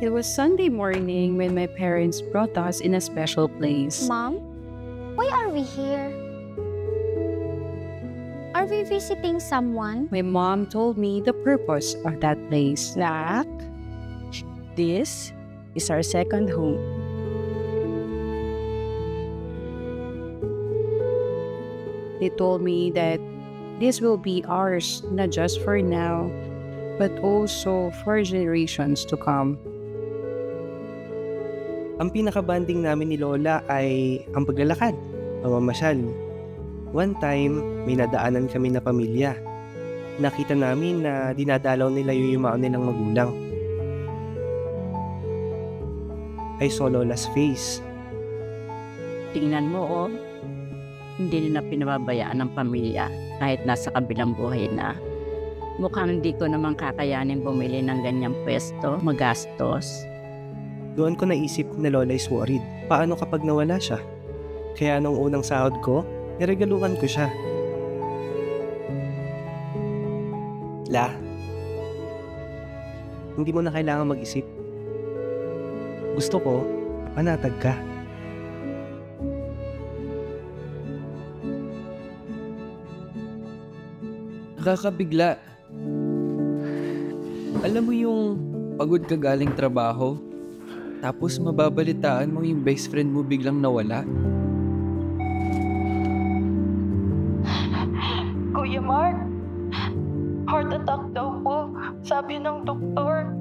It was Sunday morning when my parents brought us in a special place. Mom, why are we here? Are we visiting someone? My mom told me the purpose of that place. Nak, this is our second home. They told me that this will be ours not just for now, but also for generations to come. Ang pinaka-banding namin ni Lola ay ang paglalakad, pamamasyal. One time, may nadaanan kami na pamilya. Nakita namin na dinadalaw nila yung yumaon nilang magulang. I saw Lola's face. Tingnan mo, oh. Hindi nila pinababayaan ng pamilya kahit nasa kabilang buhay na. Mukhang hindi ko naman kakayanin bumili ng ganyang pwesto, magastos. Doon ko naisip na Lola is worried. Paano kapag nawala siya? Kaya nung unang sahod ko, niregaluhan ko siya. La, hindi mo na kailangan mag-isip. Gusto ko, panatag ka. Nakakabigla. Alam mo yung pagod ka galing trabaho, tapos mababalitaan mo yung best friend mo biglang nawala? Kuya Mark, heart attack daw po, sabi ng doktor.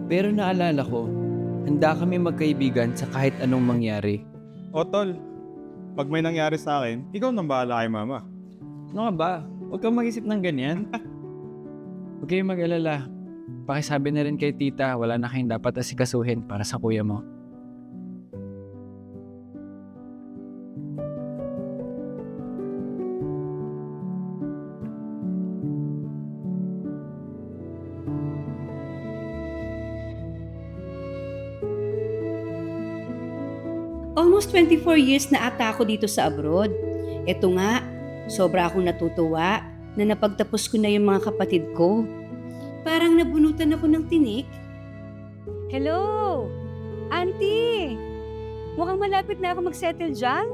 Pero naalala ko, handa kami magkaibigan sa kahit anong mangyari. O tol, pag may nangyari sa akin, ikaw nang bahala kay mama. Ano nga ba? Huwag kang mag-isip ng ganyan. Huwag kayong mag-alala. Pakisabi na rin kay tita, wala na kayong dapat asikasuhin para sa kuya mo. Almost 24 years na ata ako dito sa abroad. Eto nga, sobra akong natutuwa na napagtapos ko na yung mga kapatid ko. Parang nabunutan ako ng tinik. Hello! Auntie! Mukhang malapit na ako mag-settle dyan.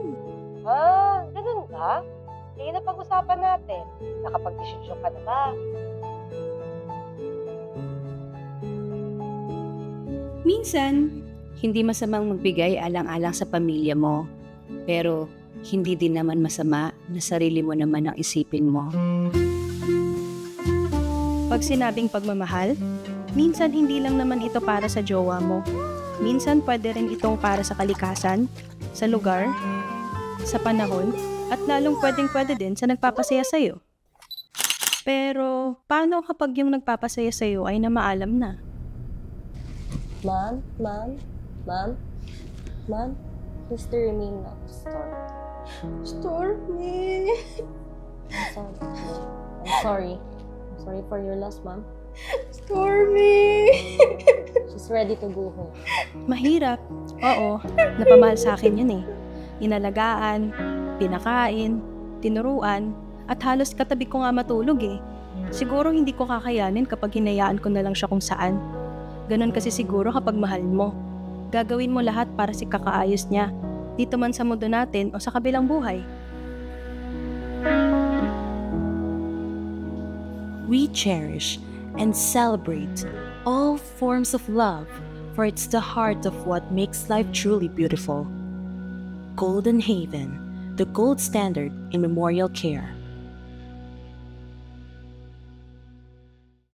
Ganun ba? Sige na pag-usapan natin. Nakapag-desisyon ka na ba? Minsan, hindi masamang magbigay alang-alang sa pamilya mo. Pero hindi din naman masama na sarili mo naman ang isipin mo. Pag sinabing pagmamahal, minsan hindi lang naman ito para sa jowa mo. Minsan pwede rin itong para sa kalikasan, sa lugar, sa panahon, at lalong pwedeng-pwede din sa nagpapasaya sa'yo. Pero, paano kapag yung nagpapasaya sa'yo ay namaalam na? Ma'am, please to remain of Storm. Stormy! I'm sorry. I'm sorry for your loss, ma'am. Stormy! She's ready to go home. Mahirap. Oo, napamahal sa akin yun eh. Inalagaan, pinakain, tinuruan, at halos katabi ko nga matulog eh. Siguro hindi ko kakayanin kapag hinayaan ko na lang siya kung saan. Ganon kasi siguro kapag mahal mo. Gagawin mo lahat para si kakaayos niya, dito man sa mundo natin o sa kabilang buhay. We cherish and celebrate all forms of love, for it's the heart of what makes life truly beautiful. Golden Haven, the gold standard in memorial care.